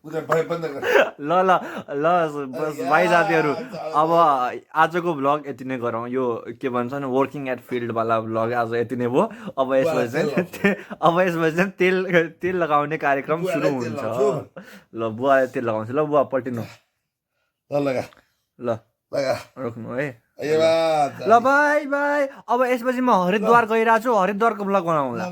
A: ल ल ल भाइ साथीहरू अब आजको भ्लग यति नै गरौँ यो के भन्छ नि वर्किङ एट फिल्डवाला भ्लग आज यति नै भयो अब यसमा चाहिँ तेल लगाउने कार्यक्रम सुरु हुन्छ ल बुवाले तेल लगाउँछ ल बुवा पल्टिनु ल रोक्नु है ल बाई बाई अब यसपछि म हरिद्वार गइरहेको छु हरिद्वारको भ्लग बनाउँला